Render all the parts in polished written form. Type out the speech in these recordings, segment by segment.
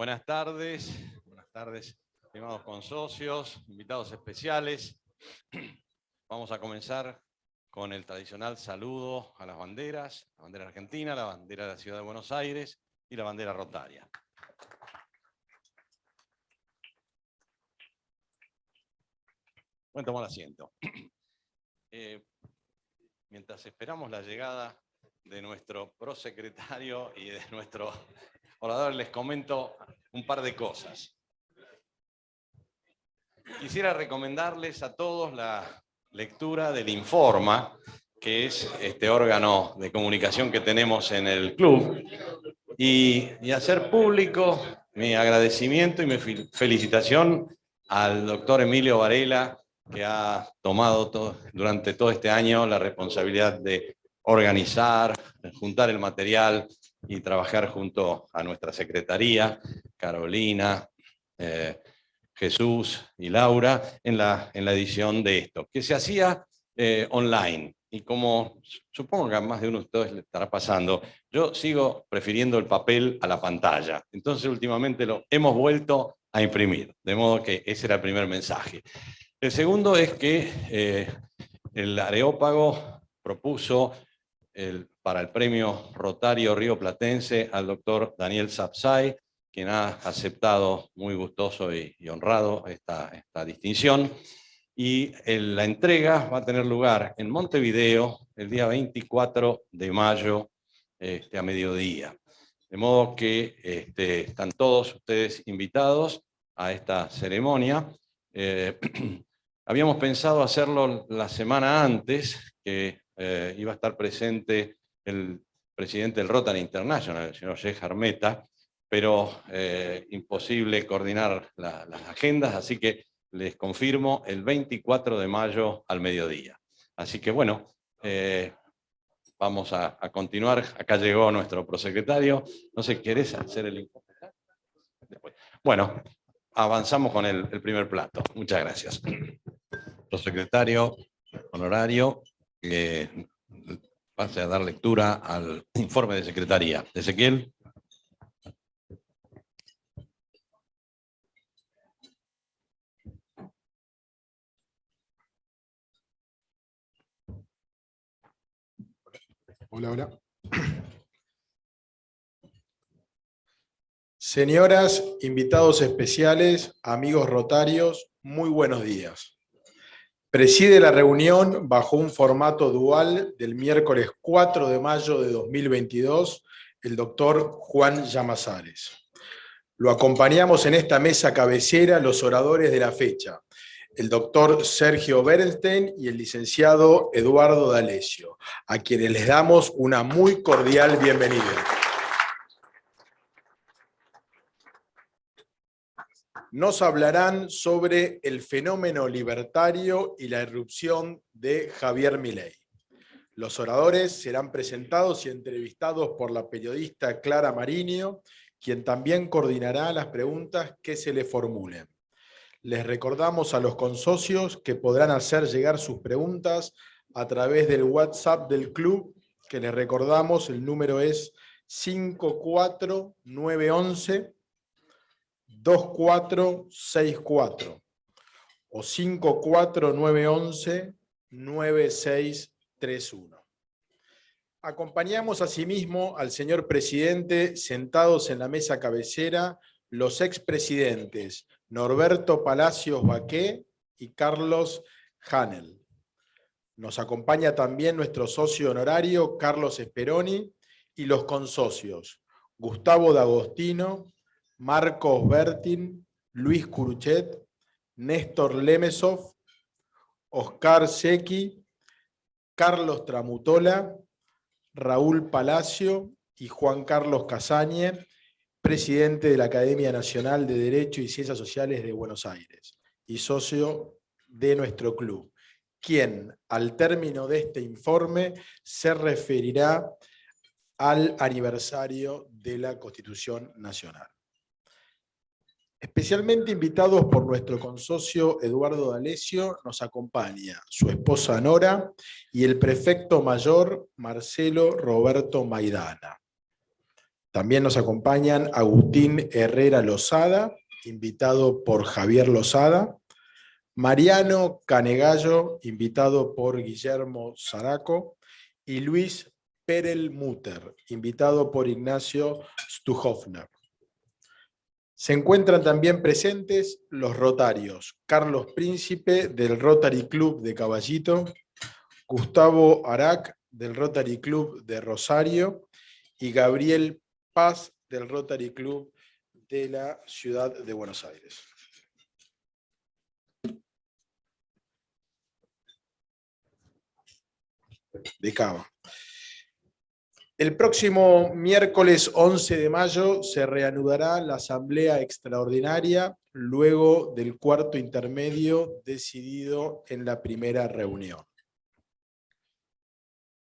Buenas tardes, estimados consocios, invitados especiales. Vamos a comenzar con el tradicional saludo a las banderas, la bandera argentina, la bandera de la Ciudad de Buenos Aires y la bandera rotaria. Pueden tomar asiento. Mientras esperamos la llegada de nuestro prosecretario y de nuestro orador, les comento un par de cosas. Quisiera recomendarles a todos la lectura del Informa, que es este órgano de comunicación que tenemos en el club, y hacer público mi agradecimiento y mi felicitación al doctor Emilio Varela, que ha tomado durante todo este año la responsabilidad de organizar, juntar el material y trabajar junto a nuestra secretaría, Carolina, Jesús y Laura, en la edición de esto, que se hacía online. Y como supongo que a más de uno de ustedes le estará pasando, yo sigo prefiriendo el papel a la pantalla. Entonces últimamente lo hemos vuelto a imprimir, de modo que ese era el primer mensaje. El segundo es que el Areópago propuso para el premio Rotario Río Platense al doctor Daniel Sapsay, quien ha aceptado muy gustoso y honrado esta distinción. Y la entrega va a tener lugar en Montevideo el día 24 de mayo a mediodía. De modo que están todos ustedes invitados a esta ceremonia. Habíamos pensado hacerlo la semana antes, que iba a estar presente el presidente del Rotary International, el señor Jay Jarmeta, pero imposible coordinar las agendas, así que les confirmo el 24 de mayo al mediodía. Así que bueno, vamos a continuar. Acá llegó nuestro prosecretario. No sé, ¿querés hacer el informe? Bueno, avanzamos con el primer plato. Muchas gracias. Prosecretario honorario, pase a dar lectura al informe de secretaría. Ezequiel. Hola, hola. Señoras, invitados especiales, amigos rotarios, muy buenos días. Preside la reunión bajo un formato dual del miércoles 4 de mayo de 2022 el doctor Juan Llamazares. Lo acompañamos en esta mesa cabecera los oradores de la fecha, el doctor Sergio Berenstein y el licenciado Eduardo D'Alessio, a quienes les damos una muy cordial bienvenida. Nos hablarán sobre el fenómeno libertario y la irrupción de Javier Milei. Los oradores serán presentados y entrevistados por la periodista Clara Mariño, quien también coordinará las preguntas que se le formulen. Les recordamos a los consocios que podrán hacer llegar sus preguntas a través del WhatsApp del club, que les recordamos, el número es 54911 2464 o 54911 9631. Acompañamos asimismo al señor presidente, sentados en la mesa cabecera, los expresidentes Norberto Palacios Baqué y Carlos Hanel. Nos acompaña también nuestro socio honorario, Carlos Speroni, y los consocios, Gustavo D'Agostino, Marcos Bertin, Luis Curuchet, Néstor Lemesov, Oscar Secchi, Carlos Tramutola, Raúl Palacio y Juan Carlos Casañe, presidente de la Academia Nacional de Derecho y Ciencias Sociales de Buenos Aires y socio de nuestro club, quien al término de este informe se referirá al aniversario de la Constitución Nacional. Especialmente invitados por nuestro consocio Eduardo D'Alessio, nos acompaña su esposa Nora y el prefecto mayor Marcelo Roberto Maidana. También nos acompañan Agustín Herrera Lozada, invitado por Javier Lozada, Mariano Canegallo, invitado por Guillermo Zaraco, y Luis Perelmutter, invitado por Ignacio Stuhofner. Se encuentran también presentes los rotarios: Carlos Príncipe, del Rotary Club de Caballito, Gustavo Arac, del Rotary Club de Rosario, y Gabriel Paz, del Rotary Club de la Ciudad de Buenos Aires. De Cava. El próximo miércoles 11 de mayo se reanudará la asamblea extraordinaria luego del cuarto intermedio decidido en la primera reunión.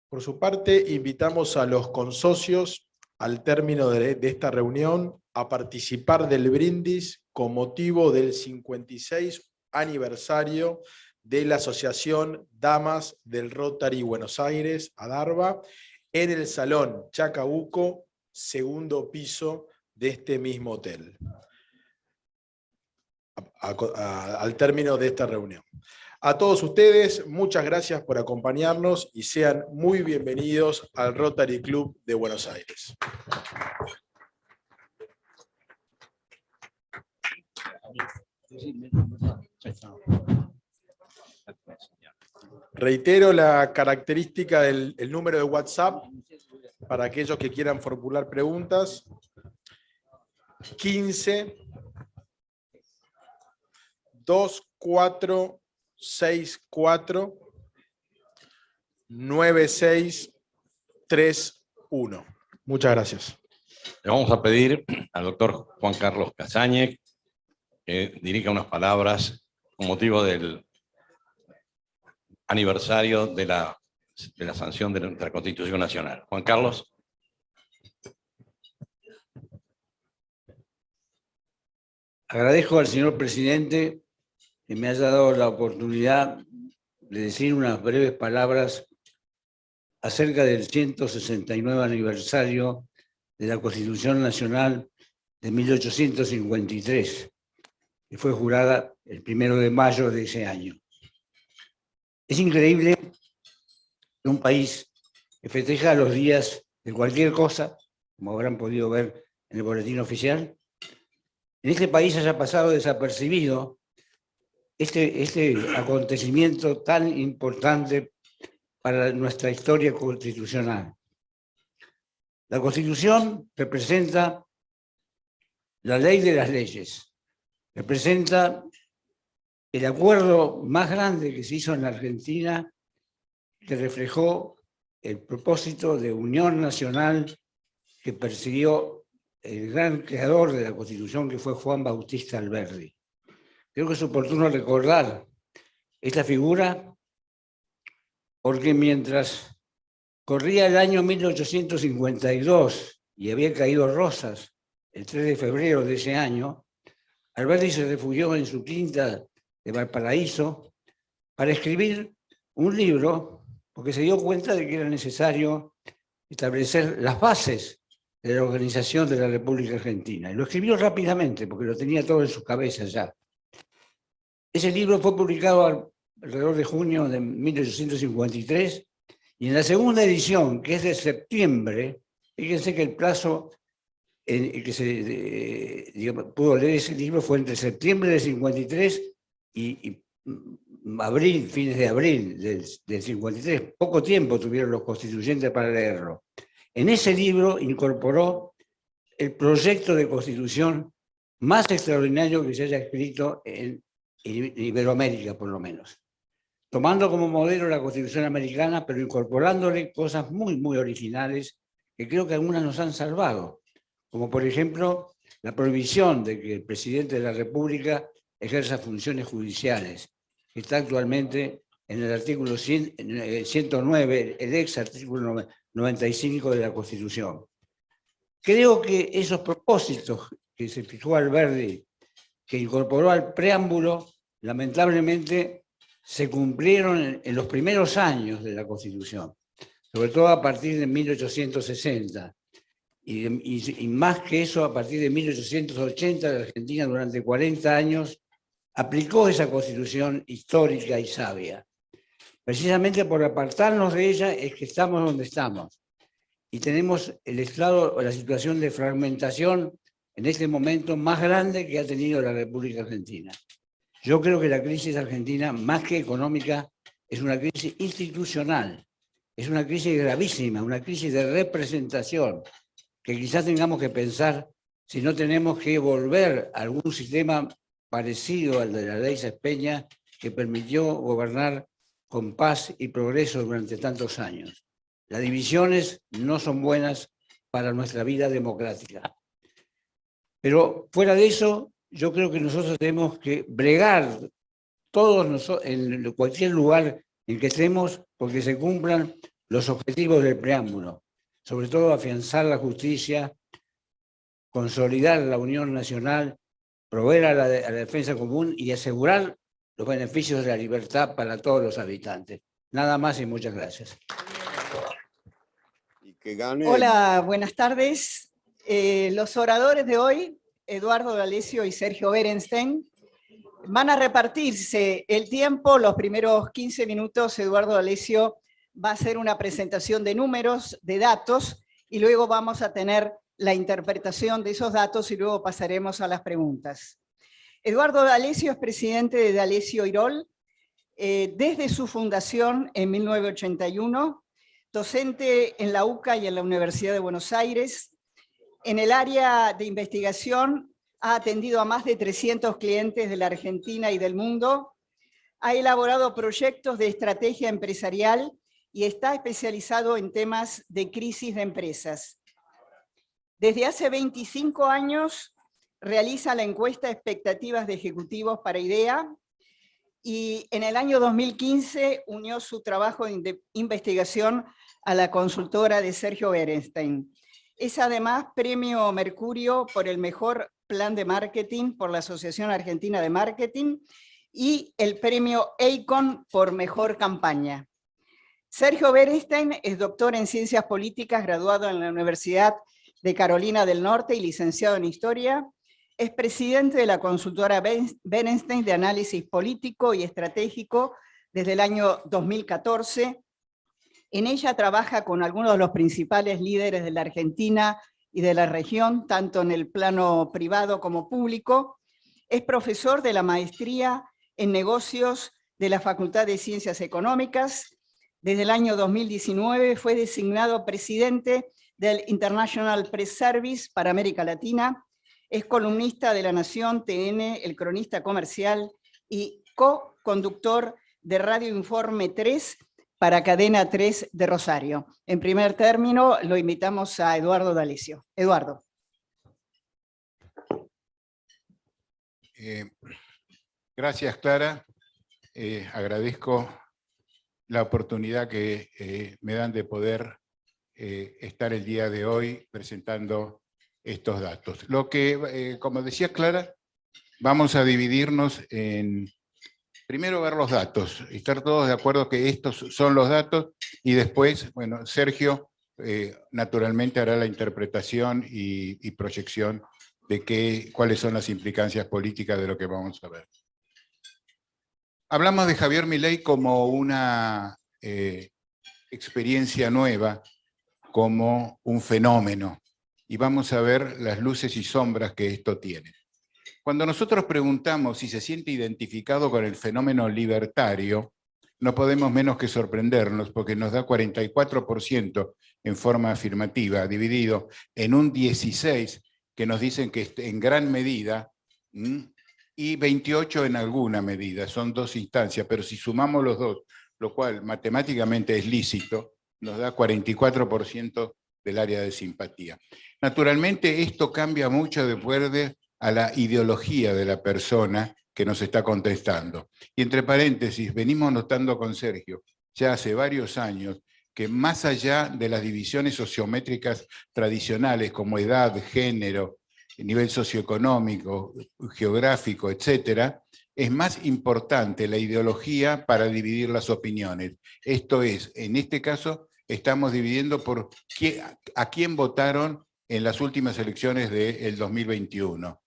Por su parte, invitamos a los consocios al término de esta reunión a participar del brindis con motivo del 56 aniversario de la Asociación Damas del Rotary Buenos Aires, ADARBA, en el Salón Chacabuco, segundo piso de este mismo hotel, al término de esta reunión. A todos ustedes, muchas gracias por acompañarnos y sean muy bienvenidos al Rotary Club de Buenos Aires. Reitero la característica del número de WhatsApp para aquellos que quieran formular preguntas: 15 2464 9631. Muchas gracias. Le vamos a pedir al doctor Juan Carlos Casañez que dirija unas palabras con motivo del aniversario de la sanción de nuestra Constitución Nacional. Juan Carlos. Agradezco al señor presidente que me haya dado la oportunidad de decir unas breves palabras acerca del 169 aniversario de la Constitución Nacional de 1853, que fue jurada el 1 de mayo de ese año. Es increíble que un país que festeja los días de cualquier cosa, como habrán podido ver en el boletín oficial, en este país haya pasado desapercibido este acontecimiento tan importante para nuestra historia constitucional. La Constitución representa la ley de las leyes, representa el acuerdo más grande que se hizo en la Argentina, que reflejó el propósito de unión nacional que persiguió el gran creador de la Constitución, que fue Juan Bautista Alberdi. Creo que es oportuno recordar esta figura porque mientras corría el año 1852 y había caído Rosas el 3 de febrero de ese año, Alberdi se refugió en su quinta de Valparaíso para escribir un libro porque se dio cuenta de que era necesario establecer las bases de la organización de la República Argentina. Y lo escribió rápidamente porque lo tenía todo en su cabeza ya. Ese libro fue publicado alrededor de junio de 1853 y en la segunda edición, que es de septiembre, fíjense que el plazo en que se pudo leer ese libro fue entre septiembre del 53 y abril, fines de abril del 53. Poco tiempo tuvieron los constituyentes para leerlo. En ese libro incorporó el proyecto de constitución más extraordinario que se haya escrito en Iberoamérica, por lo menos. Tomando como modelo la Constitución americana, pero incorporándole cosas muy, muy originales que creo que algunas nos han salvado, como por ejemplo la prohibición de que el presidente de la República ejerza funciones judiciales, que está actualmente en el artículo 109, el ex artículo 95 de la Constitución. Creo que esos propósitos que se fijó Alberdi, que incorporó al preámbulo, lamentablemente se cumplieron en los primeros años de la Constitución, sobre todo a partir de 1860. y más que eso, a partir de 1880, la Argentina durante 40 años aplicó esa constitución histórica y sabia. Precisamente por apartarnos de ella es que estamos donde estamos. Y tenemos el estado o la situación de fragmentación en este momento más grande que ha tenido la República Argentina. Yo creo que la crisis argentina, más que económica, es una crisis institucional. Es una crisis gravísima, una crisis de representación, que quizás tengamos que pensar si no tenemos que volver a algún sistema parecido al de la ley Sespeña, que permitió gobernar con paz y progreso durante tantos años. Las divisiones no son buenas para nuestra vida democrática. Pero fuera de eso, yo creo que nosotros tenemos que bregar todos en cualquier lugar en que estemos porque se cumplan los objetivos del preámbulo, sobre todo afianzar la justicia, consolidar la unión nacional, proveer a la defensa común y asegurar los beneficios de la libertad para todos los habitantes. Nada más y muchas gracias. Hola, buenas tardes. Los oradores de hoy, Eduardo D'Alessio y Sergio Berenstein, van a repartirse el tiempo. Los primeros 15 minutos, Eduardo D'Alessio va a hacer una presentación de números, de datos, y luego vamos a tener la interpretación de esos datos y luego pasaremos a las preguntas. Eduardo D'Alessio es presidente de D'Alessio Irol desde su fundación en 1981, docente en la UCA y en la Universidad de Buenos Aires. En el área de investigación ha atendido a más de 300 clientes de la Argentina y del mundo, ha elaborado proyectos de estrategia empresarial y está especializado en temas de crisis de empresas. Desde hace 25 años realiza la encuesta Expectativas de Ejecutivos para IDEA y en el año 2015 unió su trabajo de investigación a la consultora de Sergio Berenstein. Es además premio Mercurio por el mejor plan de marketing por la Asociación Argentina de Marketing y el premio EICON por mejor campaña. Sergio Berenstein es doctor en Ciencias Políticas, graduado en la Universidad de Carolina del Norte y licenciado en Historia. Es presidente de la consultora Berenstein de análisis político y estratégico desde el año 2014. En ella trabaja con algunos de los principales líderes de la Argentina y de la región, tanto en el plano privado como público. Es profesor de la maestría en negocios de la Facultad de Ciencias Económicas. Desde el año 2019 fue designado presidente del International Press Service para América Latina. Es columnista de La Nación, TN, El Cronista Comercial y co-conductor de Radio Informe 3 para Cadena 3 de Rosario. En primer término, lo invitamos a Eduardo D'Alessio. Eduardo. Gracias, Clara. Agradezco la oportunidad que me dan de poder estar el día de hoy presentando estos datos. Lo que, como decía Clara, vamos a dividirnos en, primero ver los datos, y estar todos de acuerdo que estos son los datos, y después, bueno, Sergio naturalmente hará la interpretación y proyección de cuáles son las implicancias políticas de lo que vamos a ver. Hablamos de Javier Milei como una experiencia nueva, como un fenómeno, y vamos a ver las luces y sombras que esto tiene. Cuando nosotros preguntamos si se siente identificado con el fenómeno libertario, no podemos menos que sorprendernos, porque nos da 44% en forma afirmativa, dividido en un 16% que nos dicen que en gran medida, y 28% en alguna medida, son dos instancias, pero si sumamos los dos, lo cual matemáticamente es lícito, nos da 44% del área de simpatía. Naturalmente esto cambia mucho de acuerdo a la ideología de la persona que nos está contestando. Y entre paréntesis, venimos notando con Sergio, ya hace varios años, que más allá de las divisiones sociométricas tradicionales como edad, género, nivel socioeconómico, geográfico, etcétera, es más importante la ideología para dividir las opiniones. Esto es, en este caso, estamos dividiendo por a quién votaron en las últimas elecciones del 2021.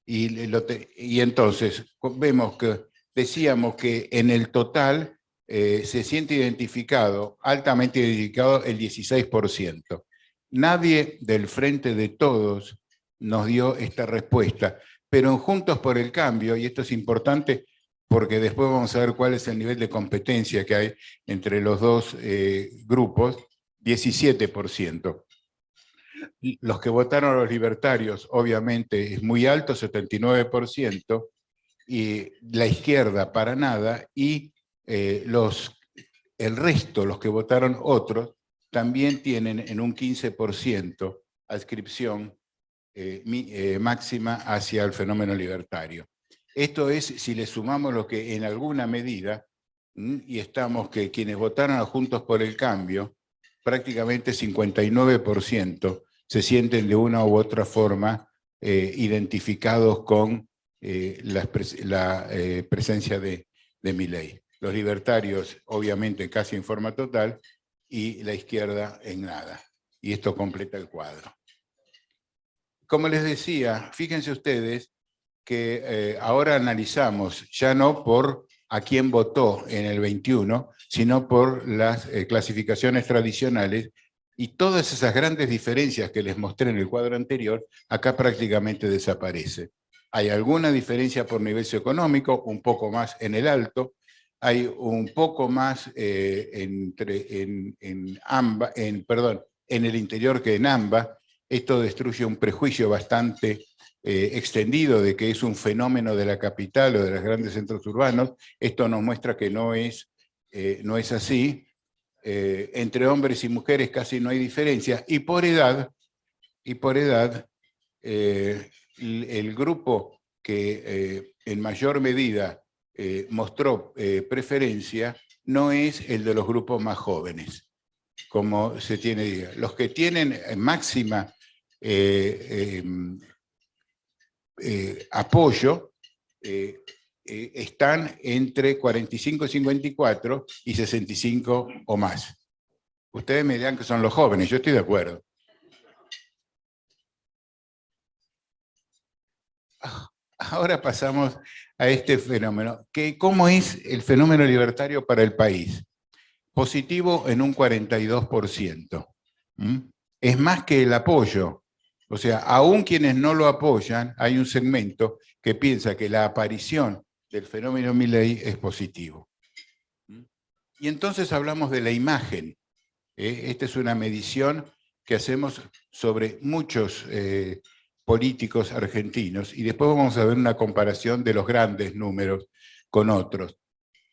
Y entonces vemos que decíamos que en el total se siente identificado, altamente identificado, el 16%. Nadie del Frente de Todos nos dio esta respuesta, pero en Juntos por el Cambio, y esto es importante porque después vamos a ver cuál es el nivel de competencia que hay entre los dos grupos, 17%. Los que votaron a los libertarios, obviamente, es muy alto, 79%, y la izquierda para nada, y el resto, los que votaron otros, también tienen en un 15% adscripción máxima hacia el fenómeno libertario. Esto es, si le sumamos lo que en alguna medida, y estamos que quienes votaron a Juntos por el Cambio, prácticamente 59% se sienten de una u otra forma identificados con la presencia de Milei. Los libertarios, obviamente, casi en forma total, y la izquierda en nada. Y esto completa el cuadro. Como les decía, fíjense ustedes que ahora analizamos, ya no por a quién votó en el 21, sino por las clasificaciones tradicionales, y todas esas grandes diferencias que les mostré en el cuadro anterior, acá prácticamente desaparece. Hay alguna diferencia por nivel socioeconómico, un poco más en el alto, hay un poco más en el interior que en AMBA. Esto destruye un prejuicio bastante extendido de que es un fenómeno de la capital o de los grandes centros urbanos. Esto nos muestra que no es así. Entre hombres y mujeres casi no hay diferencia, y por edad, el grupo que en mayor medida mostró preferencia no es el de los grupos más jóvenes, como se tiene. Los que tienen máxima apoyo están entre 45 y 54 y 65 o más. Ustedes me dirán que son los jóvenes, yo estoy de acuerdo. Ahora pasamos a este fenómeno. ¿Cómo es el fenómeno libertario para el país? Positivo en un 42%. Es más que el apoyo. O sea, aún quienes no lo apoyan, hay un segmento que piensa que la aparición del fenómeno Milei es positivo. Y entonces hablamos de la imagen. Esta es una medición que hacemos sobre muchos políticos argentinos, y después vamos a ver una comparación de los grandes números con otros.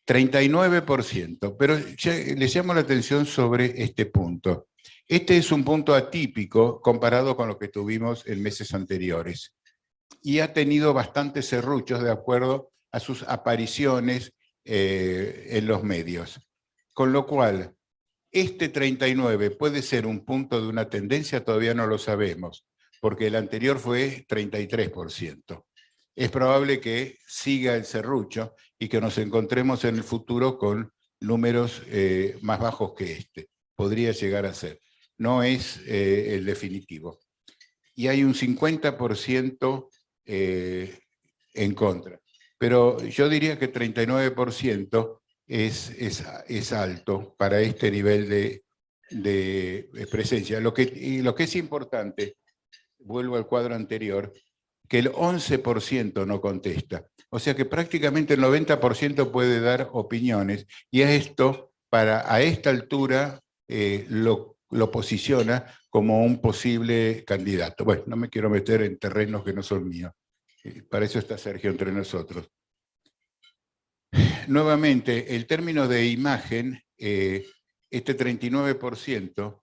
39%, pero les llamo la atención sobre este punto. Este es un punto atípico comparado con lo que tuvimos en meses anteriores, y ha tenido bastantes serruchos de acuerdo a sus apariciones en los medios. Con lo cual, este 39 puede ser un punto de una tendencia, todavía no lo sabemos, porque el anterior fue 33%. Es probable que siga el serrucho y que nos encontremos en el futuro con números más bajos que este. Podría llegar a ser. No es el definitivo. Y hay un 50% en contra. Pero yo diría que 39% es alto para este nivel de presencia. Lo que es importante, vuelvo al cuadro anterior, que el 11% no contesta. O sea que prácticamente el 90% puede dar opiniones, y a esto, a esta altura, lo posiciona como un posible candidato. Bueno, no me quiero meter en terrenos que no son míos. Para eso está Sergio entre nosotros. Nuevamente, el término de imagen, este 39%,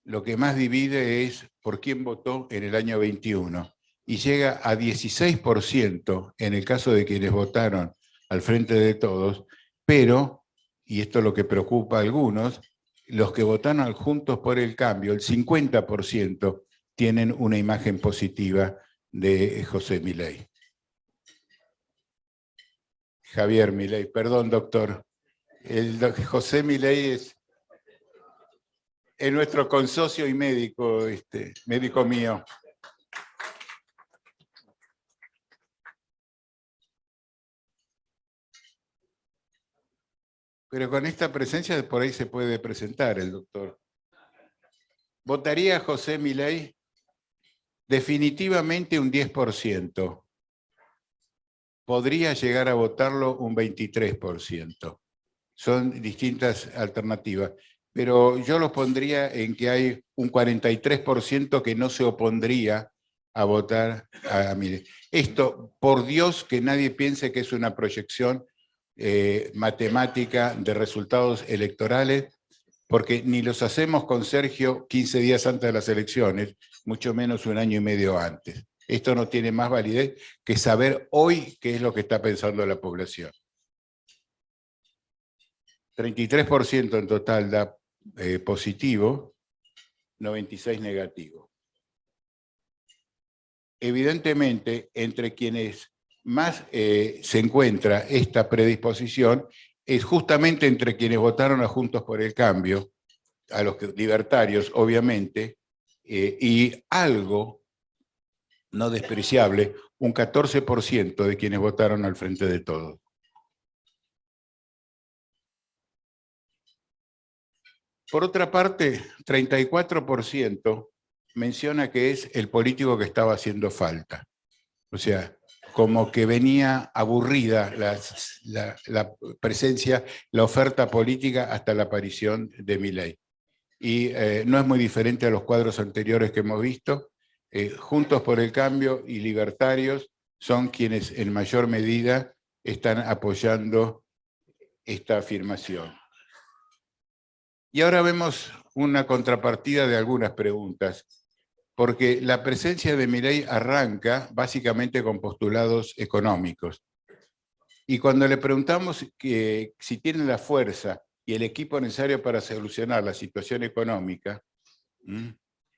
lo que más divide es por quién votó en el año 21, y llega a 16% en el caso de quienes votaron al Frente de Todos, pero, y esto es lo que preocupa a algunos, los que votaron Juntos por el Cambio, el 50% tienen una imagen positiva de José Milei. Javier Milei, perdón, doctor. José Milei es... es nuestro consocio y médico, médico mío. Pero con esta presencia por ahí se puede presentar el doctor. ¿Votaría a José Milei? Definitivamente un 10%. Podría llegar a votarlo un 23%. Son distintas alternativas. Pero yo los pondría en que hay un 43% que no se opondría a votar a Milei. Esto, por Dios, que nadie piense que es una proyección matemática de resultados electorales, porque ni los hacemos con Sergio 15 días antes de las elecciones, mucho menos un año y medio antes. Esto no tiene más validez que saber hoy qué es lo que está pensando la población. 33% en total da positivo, 96% negativo. Evidentemente, entre quienes más se encuentra esta predisposición es justamente entre quienes votaron a Juntos por el Cambio, a los libertarios, obviamente, y algo no despreciable, un 14% de quienes votaron al Frente de Todos. Por otra parte, 34% menciona que es el político que estaba haciendo falta. O sea, como que venía aburrida la presencia, la oferta política hasta la aparición de Milei. Y no es muy diferente a los cuadros anteriores que hemos visto. Juntos por el Cambio y Libertarios son quienes en mayor medida están apoyando esta afirmación. Y ahora vemos una contrapartida de algunas preguntas, porque la presencia de Milei arranca básicamente con postulados económicos. Y cuando le preguntamos que si tiene la fuerza y el equipo necesario para solucionar la situación económica,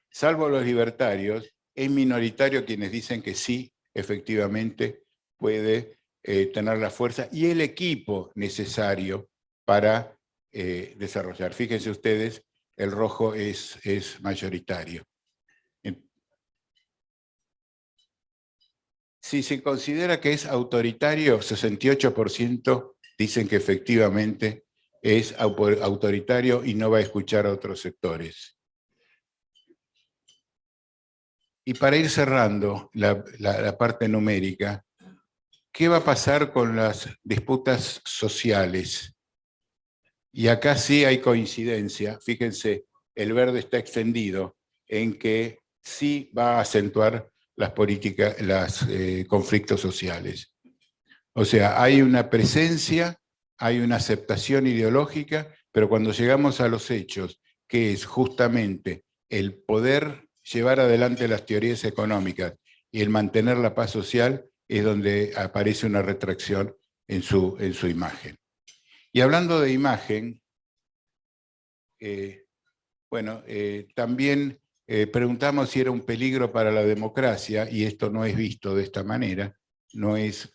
salvo los libertarios, es minoritario quienes dicen que sí, efectivamente, puede tener la fuerza y el equipo necesario para desarrollar. Fíjense ustedes, el rojo es mayoritario. Si se considera que es autoritario, 68% dicen que efectivamente es autoritario y no va a escuchar a otros sectores. Y para ir cerrando la parte numérica, ¿qué va a pasar con las disputas sociales? Y acá sí hay coincidencia. Fíjense, el verde está extendido en que sí va a acentuar las políticas, los conflictos sociales. O sea, hay una presencia, hay una aceptación ideológica, pero cuando llegamos a los hechos, que es justamente el poder llevar adelante las teorías económicas y el mantener la paz social, es donde aparece una retracción en su imagen. Y hablando de imagen, también preguntamos si era un peligro para la democracia, y esto no es visto de esta manera, no es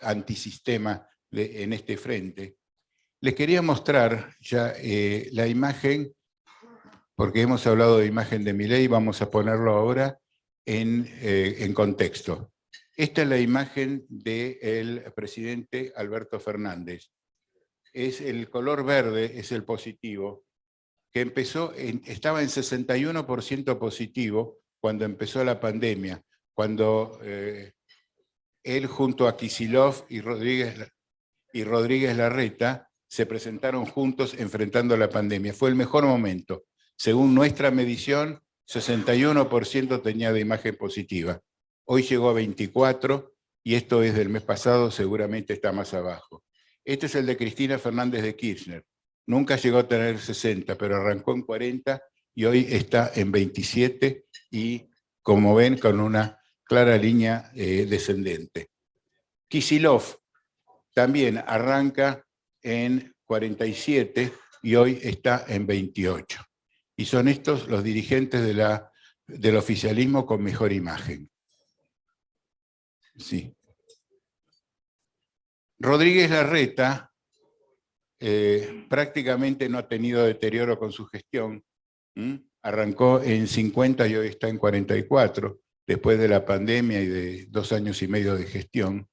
antisistema en este frente. Les quería mostrar ya la imagen, porque hemos hablado de imagen de Milei, vamos a ponerlo ahora en contexto. Esta es la imagen del presidente Alberto Fernández. Es el color verde, es el positivo, que estaba en 61% positivo cuando empezó la pandemia, cuando él junto a Kicillof y Rodríguez Larreta se presentaron juntos enfrentando la pandemia. Fue el mejor momento. Según nuestra medición, 61% tenía de imagen positiva. Hoy llegó a 24%, y esto es del mes pasado, seguramente está más abajo. Este es el de Cristina Fernández de Kirchner. Nunca llegó a tener 60, pero arrancó en 40 y hoy está en 27 y, como ven, con una clara línea descendente. Kicillof también arranca en 47 y hoy está en 28. Y son estos los dirigentes del oficialismo con mejor imagen. Sí. Rodríguez Larreta prácticamente no ha tenido deterioro con su gestión, Arrancó en 50 y hoy está en 44, después de la pandemia y de 2 años y medio de gestión.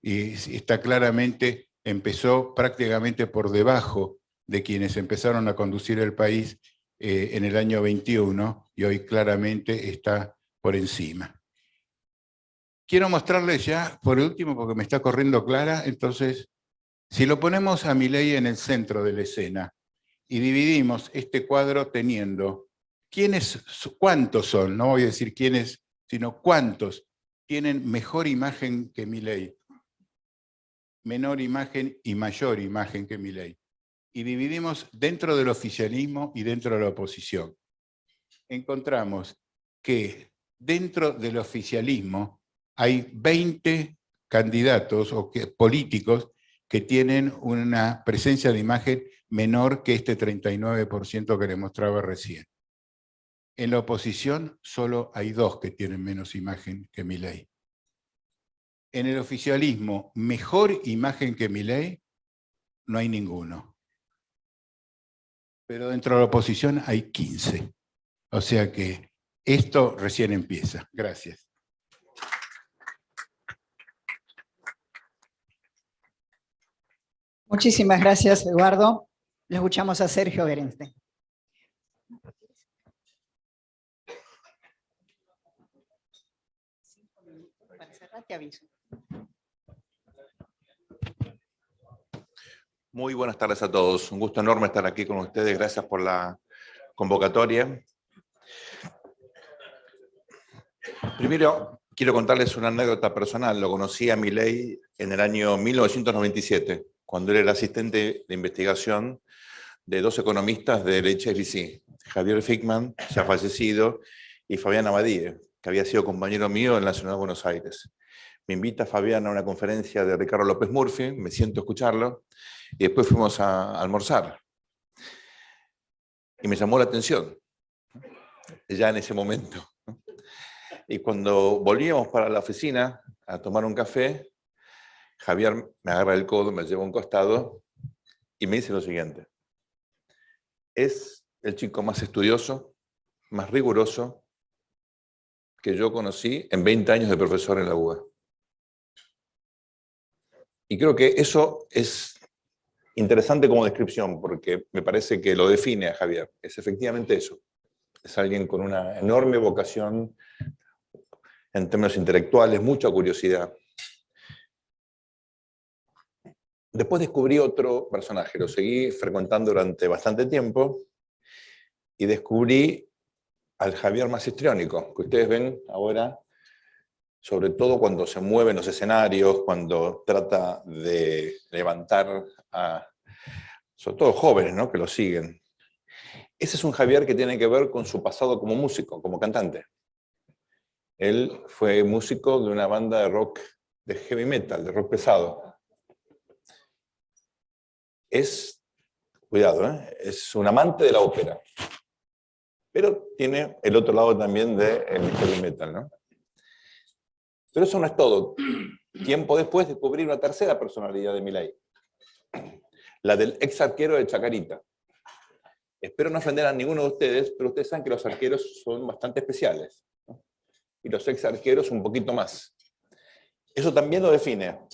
Y está claramente, empezó prácticamente por debajo de quienes empezaron a conducir el país en el año 21 y hoy claramente está por encima. Quiero mostrarles ya, por último, porque me está corriendo Clara, entonces, si lo ponemos a Milei en el centro de la escena y dividimos este cuadro teniendo cuántos son, no voy a decir quiénes, sino cuántos tienen mejor imagen que Milei, menor imagen y mayor imagen que Milei. Y dividimos dentro del oficialismo y dentro de la oposición. Encontramos que dentro del oficialismo hay 20 candidatos o políticos que tienen una presencia de imagen menor que este 39% que le mostraba recién. En la oposición solo hay 2 que tienen menos imagen que Milei. En el oficialismo, mejor imagen que Milei, no hay ninguno. Pero dentro de la oposición hay 15. O sea que esto recién empieza. Gracias. Muchísimas gracias, Eduardo. Le escuchamos a Sergio Berenstein. Para cerrar, te aviso. Muy buenas tardes a todos. Un gusto enorme estar aquí con ustedes. Gracias por la convocatoria. Primero, quiero contarles una anécdota personal. Lo conocí a Milei en el año 1997, cuando él era asistente de investigación de 2 economistas del HSBC, Javier Fickman, ya fallecido, y Fabián Abadie, que había sido compañero mío en la Ciudad de Buenos Aires. Me invita Fabián a una conferencia de Ricardo López Murphy, me siento a escucharlo, y después fuimos a almorzar. Y me llamó la atención, ya en ese momento. Y cuando volvíamos para la oficina a tomar un café, Javier me agarra el codo, me lleva a un costado y me dice lo siguiente: es el chico más estudioso, más riguroso que yo conocí en 20 años de profesor en la UBA. Y creo que eso es interesante como descripción, porque me parece que lo define a Javier. Es efectivamente eso. Es alguien con una enorme vocación en términos intelectuales, mucha curiosidad. Después descubrí otro personaje, lo seguí frecuentando durante bastante tiempo, y descubrí al Javier más histriónico, que ustedes ven ahora, sobre todo cuando se mueven los escenarios, cuando trata de levantar a, sobre todo jóvenes, ¿no?, que lo siguen. Ese es un Javier que tiene que ver con su pasado como músico, como cantante. Él fue músico de una banda de rock, de heavy metal, de rock pesado. Cuidado, es un amante de la ópera. Pero tiene el otro lado también del heavy metal, ¿no? Pero eso no es todo. Tiempo después descubrí una tercera personalidad de Milei, la del ex arquero de Chacarita. Espero no ofender a ninguno de ustedes, pero ustedes saben que los arqueros son bastante especiales, ¿no? Y los ex arqueros un poquito más. Eso también lo define.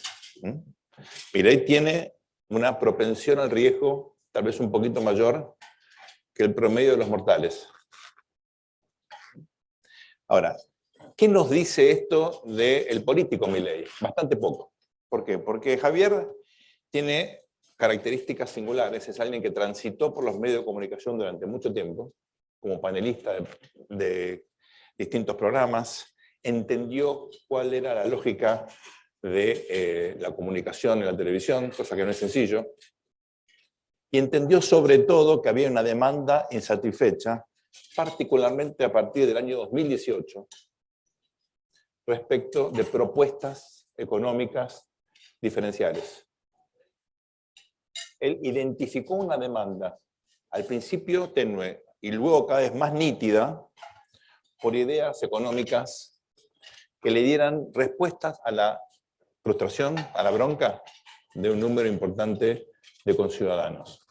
Milei tiene una propensión al riesgo tal vez un poquito mayor que el promedio de los mortales. Ahora, ¿qué nos dice esto del político Milei? Bastante poco. ¿Por qué? Porque Javier tiene características singulares, es alguien que transitó por los medios de comunicación durante mucho tiempo, como panelista de distintos programas, entendió cuál era la lógica de la comunicación en la televisión, cosa que no es sencillo, y entendió sobre todo que había una demanda insatisfecha, particularmente a partir del año 2018, respecto de propuestas económicas diferenciales. Él identificó una demanda, al principio tenue, y luego cada vez más nítida, por ideas económicas que le dieran respuestas a la frustración, a la bronca de un número importante de conciudadanos.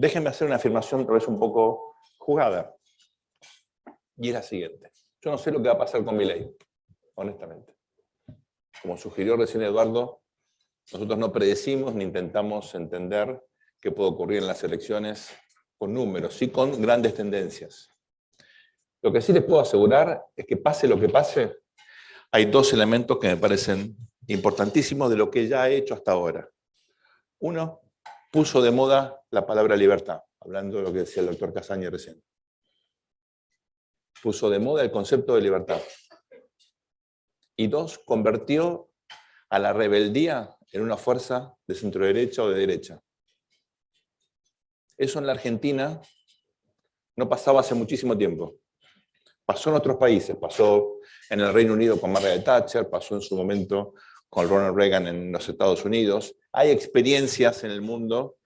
Déjenme hacer una afirmación tal vez un poco jugada. Y es la siguiente. Yo no sé lo que va a pasar con Milei, honestamente. Como sugirió recién Eduardo, nosotros no predecimos ni intentamos entender qué puede ocurrir en las elecciones con números, sí con grandes tendencias. Lo que sí les puedo asegurar es que pase lo que pase, hay dos elementos que me parecen importantísimos de lo que ya ha hecho hasta ahora. Uno, puso de moda la palabra libertad, hablando de lo que decía el doctor Casaña recién. Puso de moda el concepto de libertad. Y dos, convirtió a la rebeldía en una fuerza de centro-derecha o de derecha. Eso en la Argentina no pasaba hace muchísimo tiempo. Pasó en otros países, pasó en el Reino Unido con Margaret Thatcher, pasó en su momento con Ronald Reagan en los Estados Unidos. Hay experiencias en el mundo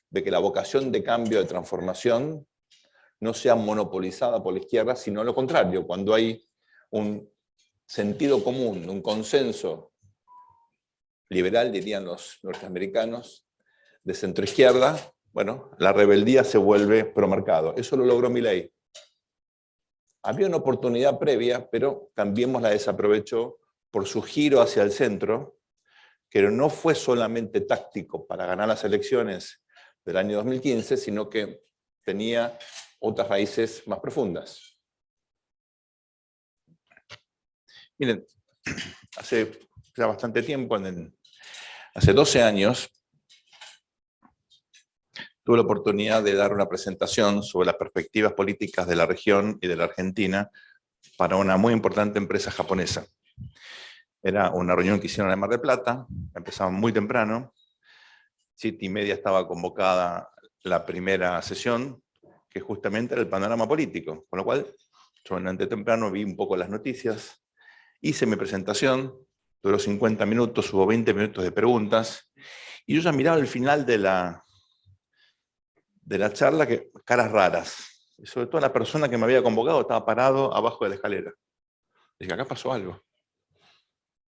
de que la vocación de cambio, de transformación, no sea monopolizada por la izquierda, sino lo contrario, cuando hay un sentido común, un consenso liberal, dirían los norteamericanos, de centroizquierda, bueno, la rebeldía se vuelve promercado. Eso lo logró Milei. Había una oportunidad previa, pero Cambiemos la desaprovechó por su giro hacia el centro, que no fue solamente táctico para ganar las elecciones del año 2015, sino que tenía otras raíces más profundas. Miren, hace ya bastante tiempo, hace 12 años, tuve la oportunidad de dar una presentación sobre las perspectivas políticas de la región y de la Argentina para una muy importante empresa japonesa. Era una reunión que hicieron en Mar del Plata, empezaban muy temprano, 7:30 estaba convocada la primera sesión, que justamente era el panorama político, con lo cual yo antes temprano vi un poco las noticias, hice mi presentación, duró 50 minutos, hubo 20 minutos de preguntas, y yo ya miraba el final de la charla, que caras raras, y sobre todo la persona que me había convocado estaba parado abajo de la escalera. Dije, acá pasó algo.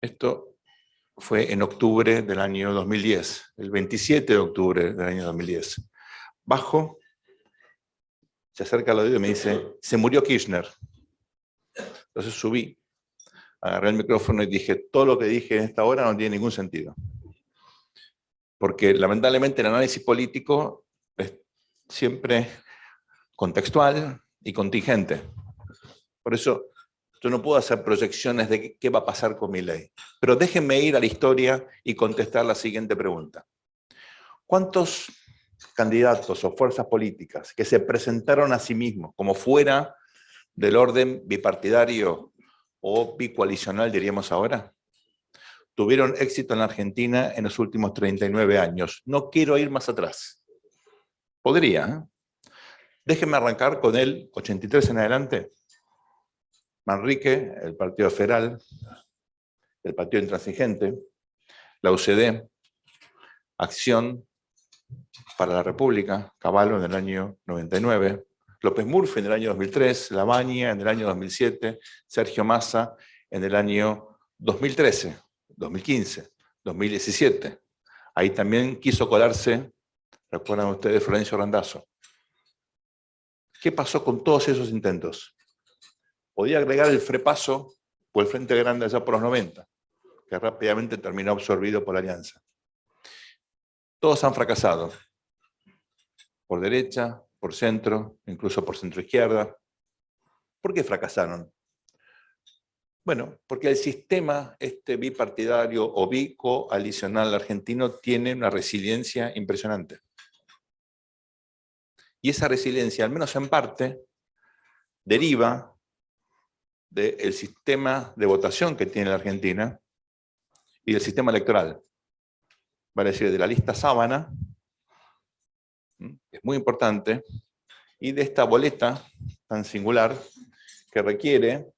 Esto fue en octubre del año 2010, el 27 de octubre del año 2010. Bajo, se acerca al oído y me dice, se murió Kirchner. Entonces subí, agarré el micrófono y dije, todo lo que dije en esta hora no tiene ningún sentido. Porque lamentablemente el análisis político es siempre contextual y contingente. Por eso yo no puedo hacer proyecciones de qué va a pasar con Milei. Pero déjenme ir a la historia y contestar la siguiente pregunta. ¿Cuántos candidatos o fuerzas políticas que se presentaron a sí mismos como fuera del orden bipartidario o bicoalicional, diríamos ahora, tuvieron éxito en la Argentina en los últimos 39 años? No quiero ir más atrás. Podría, ¿eh? Déjenme arrancar con el 83 en adelante. Manrique, el Partido Federal, el Partido Intransigente, la UCD, Acción para la República, Cavallo en el año 99, López Murphy en el año 2003, Lavagna en el año 2007, Sergio Massa en el año 2013, 2015, 2017. Ahí también quiso colarse, recuerdan ustedes, Florencio Randazzo. ¿Qué pasó con todos esos intentos? Podía agregar el Frepaso o el Frente Grande allá por los 90, que rápidamente terminó absorbido por la Alianza. Todos han fracasado, por derecha, por centro, incluso por centro-izquierda. ¿Por qué fracasaron? Bueno, porque el sistema bipartidario o bicoalicional argentino tiene una resiliencia impresionante. Y esa resiliencia, al menos en parte, deriva del sistema de votación que tiene la Argentina y del sistema electoral. Vale decir, de la lista sábana, es muy importante, y de esta boleta tan singular que requiere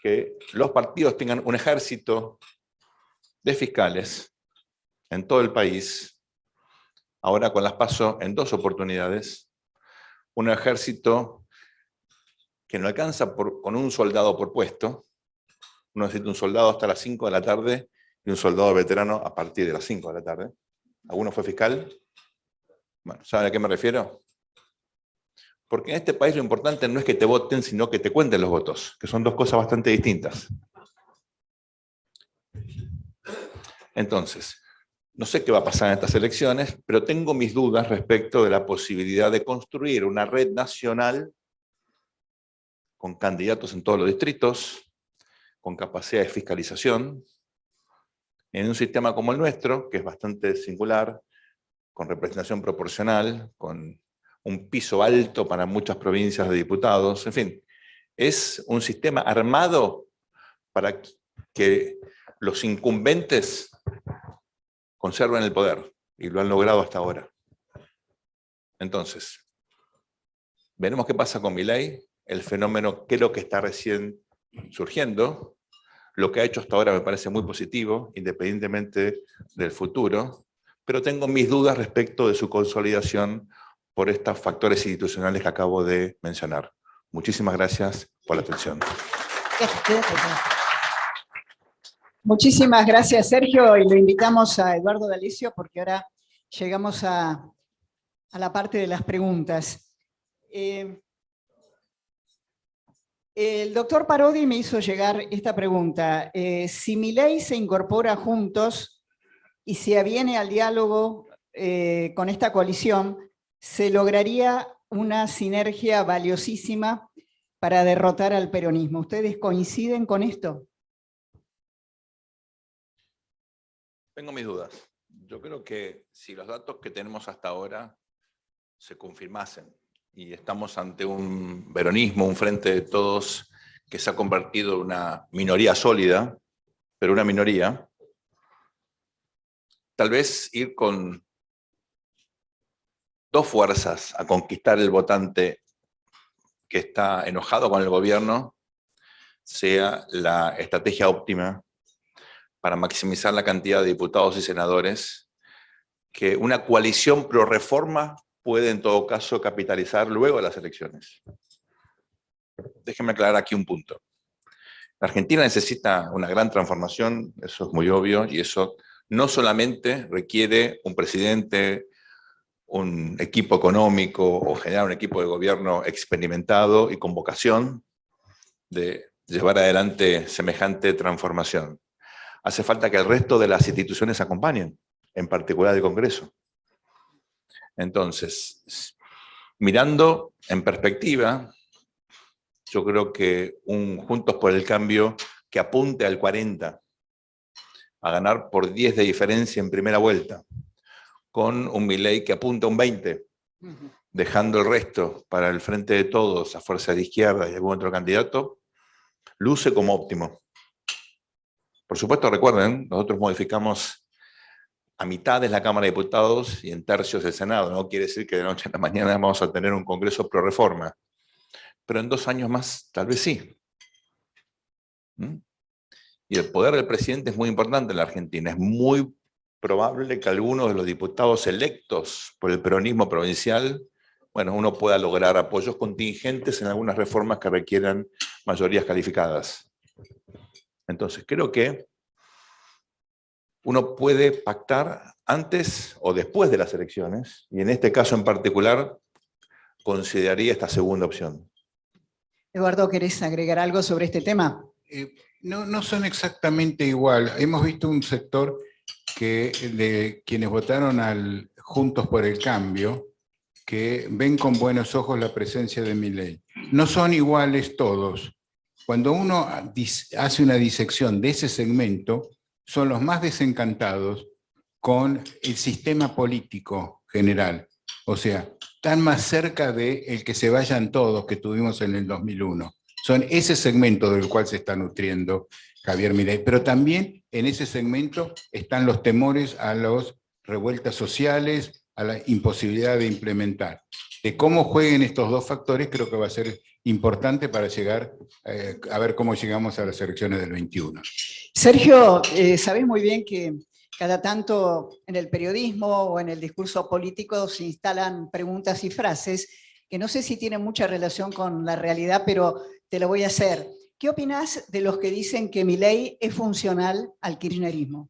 que los partidos tengan un ejército de fiscales en todo el país, ahora con las PASO en 2 oportunidades, un ejército que no alcanza con un soldado por puesto. Uno necesita un soldado hasta las 5 de la tarde y un soldado veterano a partir de las 5 de la tarde. ¿Alguno fue fiscal? Bueno, ¿saben a qué me refiero? Porque en este país lo importante no es que te voten, sino que te cuenten los votos, que son dos cosas bastante distintas. Entonces, no sé qué va a pasar en estas elecciones, pero tengo mis dudas respecto de la posibilidad de construir una red nacional con candidatos en todos los distritos, con capacidad de fiscalización, en un sistema como el nuestro, que es bastante singular, con representación proporcional, con un piso alto para muchas provincias de diputados, en fin, es un sistema armado para que los incumbentes conserven el poder, y lo han logrado hasta ahora. Entonces, veremos qué pasa con Milei. El fenómeno creo que está recién surgiendo. Lo que ha hecho hasta ahora me parece muy positivo, independientemente del futuro, pero tengo mis dudas respecto de su consolidación por estos factores institucionales que acabo de mencionar. Muchísimas gracias por la atención. Muchísimas gracias, Sergio, y lo invitamos a Eduardo D'Alessio porque ahora llegamos a la parte de las preguntas. El doctor Parodi me hizo llegar esta pregunta. Si Milei se incorpora a Juntos y se aviene al diálogo con esta coalición, ¿se lograría una sinergia valiosísima para derrotar al peronismo? ¿Ustedes coinciden con esto? Tengo mis dudas. Yo creo que si los datos que tenemos hasta ahora se confirmasen y estamos ante un peronismo, un frente de todos que se ha convertido en una minoría sólida, pero una minoría, tal vez ir con dos fuerzas a conquistar el votante que está enojado con el gobierno sea la estrategia óptima para maximizar la cantidad de diputados y senadores que una coalición pro reforma puede en todo caso capitalizar luego de las elecciones. Déjenme aclarar aquí un punto. La Argentina necesita una gran transformación, eso es muy obvio, y eso no solamente requiere un presidente, un equipo económico o generar un equipo de gobierno experimentado y con vocación de llevar adelante semejante transformación. Hace falta que el resto de las instituciones acompañen, en particular el Congreso. Entonces, mirando en perspectiva, yo creo que un Juntos por el Cambio que apunte al 40, a ganar por 10 de diferencia en primera vuelta, con un Milei que apunta a un 20, dejando el resto para el frente de todos, a fuerza de izquierda y algún otro candidato, luce como óptimo. Por supuesto, recuerden, nosotros modificamos a mitades la Cámara de Diputados y en tercios el Senado. No quiere decir que de noche a la mañana vamos a tener un Congreso pro reforma, pero en 2 años más tal vez sí. Y el poder del presidente es muy importante en la Argentina. Es muy probable que algunos de los diputados electos por el peronismo provincial, bueno, uno pueda lograr apoyos contingentes en algunas reformas que requieran mayorías calificadas. Entonces, creo que uno puede pactar antes o después de las elecciones, y en este caso en particular, consideraría esta segunda opción. Eduardo, ¿querés agregar algo sobre este tema? No son exactamente igual. Hemos visto un sector de quienes votaron Juntos por el Cambio, que ven con buenos ojos la presencia de Milei. No son iguales todos. Cuando uno hace una disección de ese segmento, son los más desencantados con el sistema político general. O sea, están más cerca del que se vayan todos que tuvimos en el 2001. Son ese segmento del cual se está nutriendo Javier Milei. Pero también en ese segmento están los temores a las revueltas sociales, a la imposibilidad de implementar. De cómo jueguen estos dos factores creo que va a ser importante para llegar a ver cómo llegamos a las elecciones del 21. Sergio, sabés muy bien que cada tanto en el periodismo o en el discurso político se instalan preguntas y frases que no sé si tienen mucha relación con la realidad, pero te lo voy a hacer. ¿Qué opinás de los que dicen que Milei es funcional al kirchnerismo?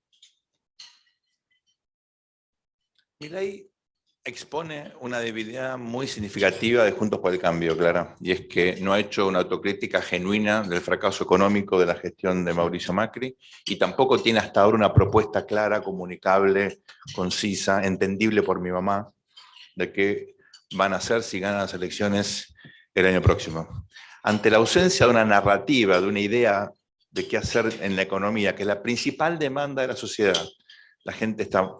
Milei expone una debilidad muy significativa de Juntos por el Cambio, Clara, y es que no ha hecho una autocrítica genuina del fracaso económico de la gestión de Mauricio Macri y tampoco tiene hasta ahora una propuesta clara, comunicable, concisa, entendible por mi mamá, de qué van a hacer si ganan las elecciones el año próximo. Ante la ausencia de una narrativa, de una idea de qué hacer en la economía, que es la principal demanda de la sociedad, la gente está...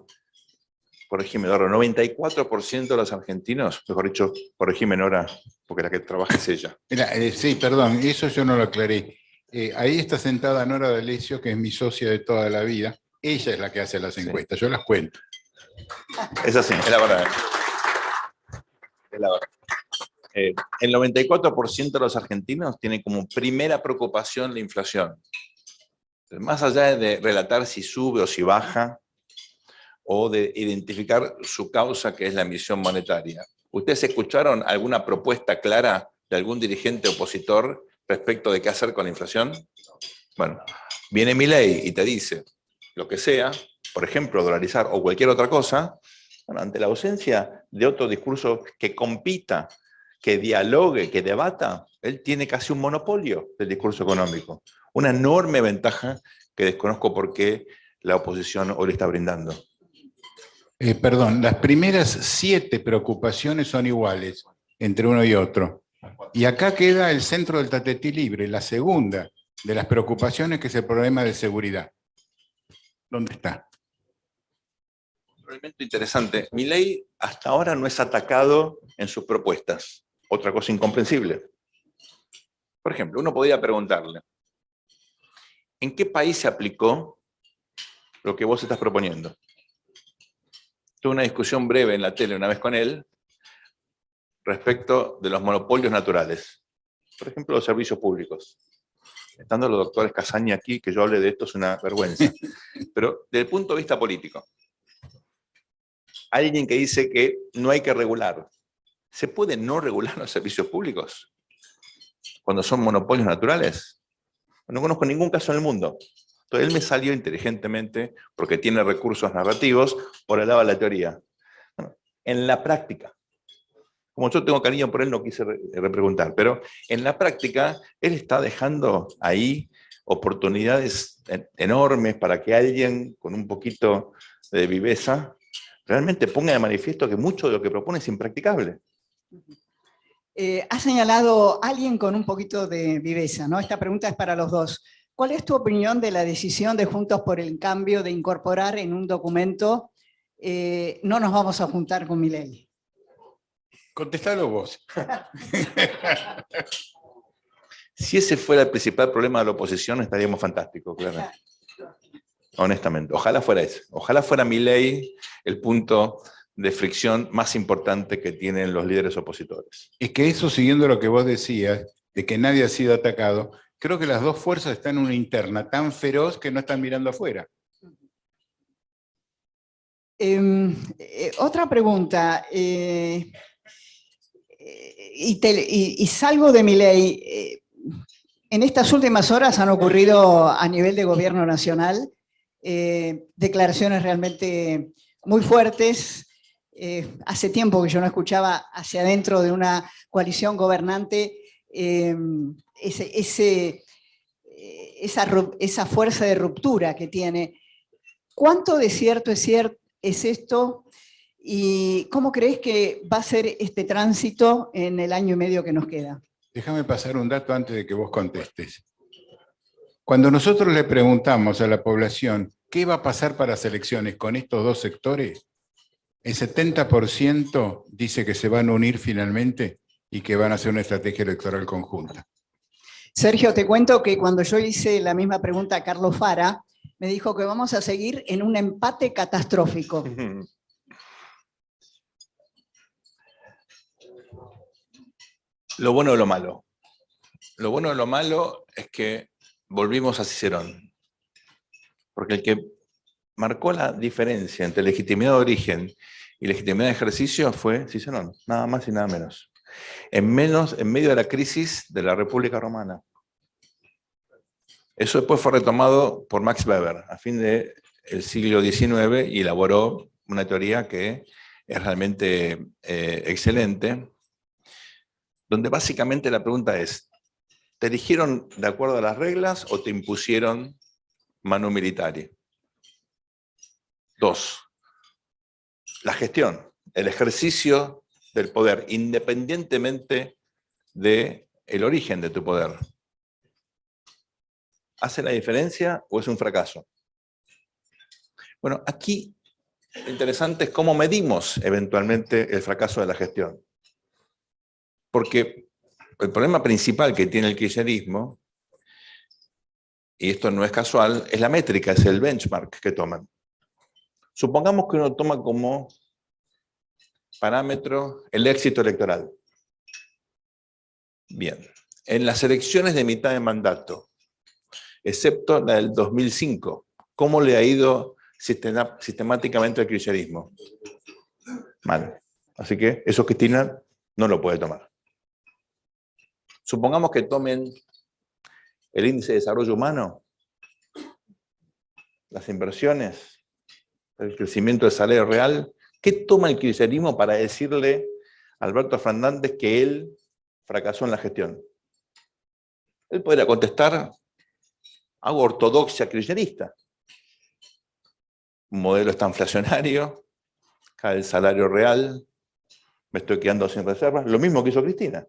Corregime, Eduardo, 94% de los argentinos, mejor dicho, corregime, Nora, porque la que trabaja es ella. Mira, sí, perdón, eso yo no lo aclaré. Ahí está sentada Nora D'Alessio, que es mi socia de toda la vida. Ella es la que hace las encuestas, yo las cuento. Es así, es la verdad. Es la verdad. El 94% de los argentinos tienen como primera preocupación la inflación. Más allá de relatar si sube o si baja, o de identificar su causa, que es la emisión monetaria. ¿Ustedes escucharon alguna propuesta clara de algún dirigente opositor respecto de qué hacer con la inflación? Bueno, viene Milei y te dice lo que sea, por ejemplo, dolarizar o cualquier otra cosa. Bueno, ante la ausencia de otro discurso que compita, que dialogue, que debata, él tiene casi un monopolio del discurso económico. Una enorme ventaja que desconozco por qué la oposición hoy le está brindando. Perdón, las primeras 7 preocupaciones son iguales entre uno y otro. Y acá queda el centro del tatetí libre, la segunda de las preocupaciones, que es el problema de seguridad. ¿Dónde está? Realmente interesante. Milei hasta ahora no es atacado en sus propuestas. Otra cosa incomprensible. Por ejemplo, uno podría preguntarle, ¿en qué país se aplicó lo que vos estás proponiendo? Tuve una discusión breve en la tele una vez con él respecto de los monopolios naturales. Por ejemplo, los servicios públicos. Estando los doctores Casaña aquí, que yo hable de esto es una vergüenza. Pero desde el punto de vista político, alguien que dice que no hay que regular. ¿Se puede no regular los servicios públicos cuando son monopolios naturales? No conozco ningún caso en el mundo. Entonces él me salió inteligentemente, porque tiene recursos narrativos, por el lado de la teoría. Bueno, en la práctica, como yo tengo cariño por él, no quise repreguntar, pero en la práctica él está dejando ahí oportunidades enormes para que alguien con un poquito de viveza realmente ponga de manifiesto que mucho de lo que propone es impracticable. Ha señalado alguien con un poquito de viveza, ¿no? Esta pregunta es para los dos. ¿Cuál es tu opinión de la decisión de Juntos por el Cambio de incorporar en un documento no nos vamos a juntar con Milei? Contestalo vos. Si ese fuera el principal problema de la oposición, estaríamos fantásticos, claro. Honestamente. Ojalá fuera ese. Ojalá fuera Milei el punto de fricción más importante que tienen los líderes opositores. Es que eso, siguiendo lo que vos decías, de que nadie ha sido atacado, creo que las dos fuerzas están en una interna tan feroz que no están mirando afuera. Otra pregunta, y salgo de Milei. En estas últimas horas han ocurrido a nivel de gobierno nacional declaraciones realmente muy fuertes. Hace tiempo que yo no escuchaba hacia adentro de una coalición gobernante esa fuerza de ruptura que tiene. ¿Cuánto de cierto es esto? ¿Y cómo crees que va a ser este tránsito en el año y medio que nos queda? Déjame pasar un dato antes de que vos contestes. Cuando nosotros le preguntamos a la población qué va a pasar para las elecciones con estos dos sectores, el 70% dice que se van a unir finalmente y que van a hacer una estrategia electoral conjunta. Sergio, te cuento que cuando yo hice la misma pregunta a Carlos Fara, me dijo que vamos a seguir en un empate catastrófico. Lo bueno o lo malo. Lo bueno o lo malo es que volvimos a Cicerón. Porque el que marcó la diferencia entre legitimidad de origen y legitimidad de ejercicio fue Cicerón, nada más y nada menos. En medio de la crisis de la República Romana. Eso después fue retomado por Max Weber a fin del siglo XIX y elaboró una teoría que es realmente excelente, donde básicamente la pregunta es, ¿te eligieron de acuerdo a las reglas o te impusieron manu militari? 2. La gestión, el ejercicio del poder, independientemente del origen de tu poder. ¿Hace la diferencia o es un fracaso? Bueno, aquí lo interesante es cómo medimos eventualmente el fracaso de la gestión. Porque el problema principal que tiene el kirchnerismo, y esto no es casual, es la métrica, es el benchmark que toman. Supongamos que uno toma como parámetro el éxito electoral. Bien, en las elecciones de mitad de mandato, excepto la del 2005, ¿cómo le ha ido sistemáticamente al kirchnerismo? Mal. Así que eso Cristina no lo puede tomar. Supongamos que tomen el índice de desarrollo humano, las inversiones, el crecimiento del salario real. ¿Qué toma el kirchnerismo para decirle a Alberto Fernández que él fracasó en la gestión? Él podría contestar, hago ortodoxia kirchnerista. Un modelo está inflacionario, cae el salario real, me estoy quedando sin reservas, lo mismo que hizo Cristina.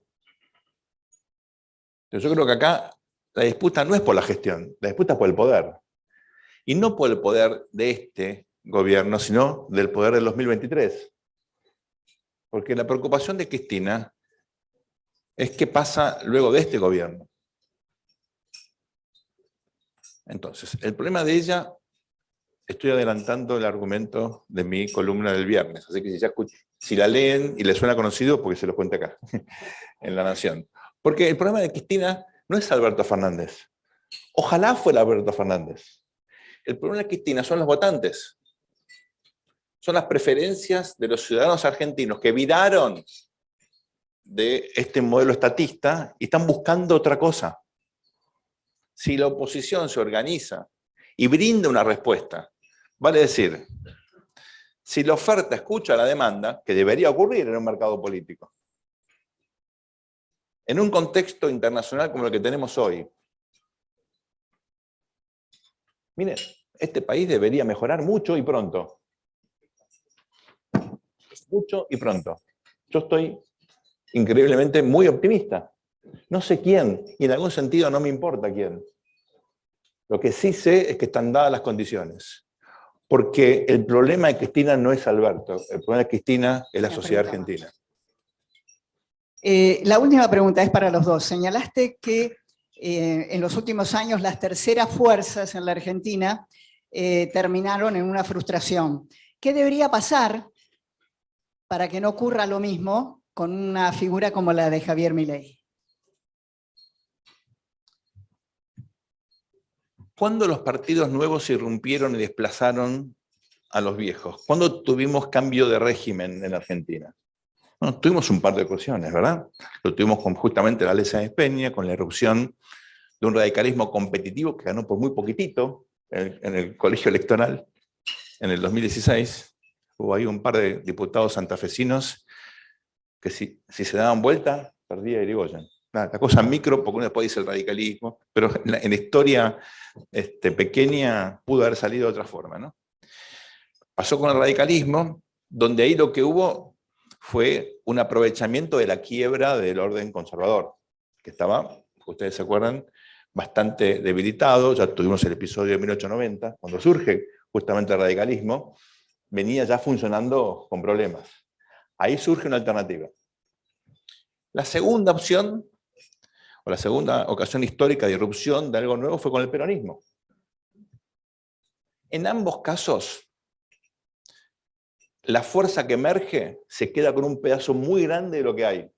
Entonces yo creo que acá la disputa no es por la gestión, la disputa es por el poder. Y no por el poder de este gobierno, sino del poder del 2023. Porque la preocupación de Cristina es qué pasa luego de este gobierno. Entonces, el problema de ella, estoy adelantando el argumento de mi columna del viernes, así que si la leen y les suena conocido, porque se los cuento acá, en La Nación. Porque el problema de Cristina no es Alberto Fernández. Ojalá fuera Alberto Fernández. El problema de Cristina son los votantes. Son las preferencias de los ciudadanos argentinos que viraron de este modelo estatista y están buscando otra cosa. Si la oposición se organiza y brinda una respuesta, vale decir, si la oferta escucha la demanda, que debería ocurrir en un mercado político, en un contexto internacional como el que tenemos hoy, miren, este país debería mejorar mucho y pronto. Mucho y pronto. Yo estoy increíblemente muy optimista. No sé quién, y en algún sentido no me importa quién. Lo que sí sé es que están dadas las condiciones. Porque el problema de Cristina no es Alberto, el problema de Cristina es la sociedad argentina. La última pregunta es para los dos. Señalaste que en los últimos años las terceras fuerzas en la Argentina terminaron en una frustración. ¿Qué debería pasar para que no ocurra lo mismo con una figura como la de Javier Milei? ¿Cuándo los partidos nuevos irrumpieron y desplazaron a los viejos? ¿Cuándo tuvimos cambio de régimen en Argentina? Bueno, tuvimos un par de ocasiones, ¿verdad? Lo tuvimos con justamente la ley Sáenz Peña, con la erupción de un radicalismo competitivo que ganó por muy poquitito en el colegio electoral en el 2016. Hubo ahí un par de diputados santafesinos que si se daban vuelta, perdía Irigoyen. La cosa micro, porque uno después dice el radicalismo, pero en la historia pequeña pudo haber salido de otra forma, ¿no? Pasó con el radicalismo, donde ahí lo que hubo fue un aprovechamiento de la quiebra del orden conservador, que estaba, ustedes se acuerdan, bastante debilitado. Ya tuvimos el episodio de 1890, cuando surge justamente el radicalismo, venía ya funcionando con problemas. Ahí surge una alternativa. La segunda opción, o la segunda ocasión histórica de irrupción de algo nuevo fue con el peronismo. En ambos casos, la fuerza que emerge se queda con un pedazo muy grande de lo que hay.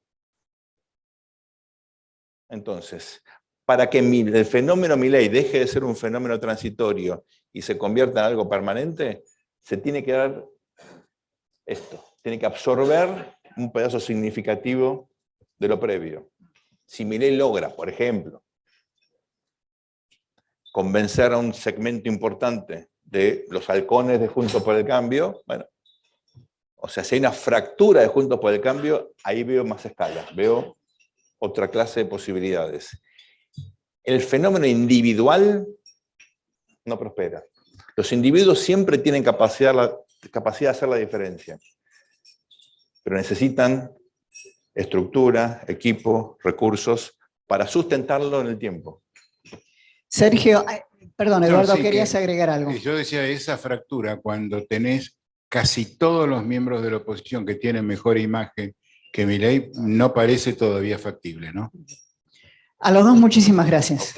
Entonces, para que el fenómeno Milei deje de ser un fenómeno transitorio y se convierta en algo permanente, se tiene que dar esto, tiene que absorber un pedazo significativo de lo previo. Si Milei logra, por ejemplo, convencer a un segmento importante de los halcones de Juntos por el Cambio, bueno, O sea, si hay una fractura de Juntos por el Cambio, ahí veo más escalas, veo otra clase de posibilidades. El fenómeno individual no prospera. Los individuos siempre tienen capacidad de hacer la diferencia, pero necesitan estructura, equipo, recursos para sustentarlo en el tiempo. Sergio, perdón, No, Eduardo, sí, querías agregar algo. Yo decía, esa fractura, cuando tenés casi todos los miembros de la oposición que tienen mejor imagen que Milei, no parece todavía factible, ¿no? A los dos, muchísimas gracias.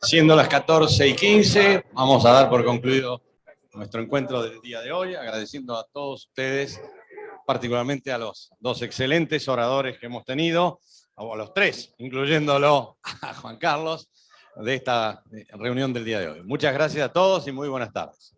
Siendo las 14:15, vamos a dar por concluido nuestro encuentro del día de hoy, agradeciendo a todos ustedes, particularmente a los dos excelentes oradores que hemos tenido, o a los tres, incluyéndolo a Juan Carlos, de esta reunión del día de hoy. Muchas gracias a todos y muy buenas tardes.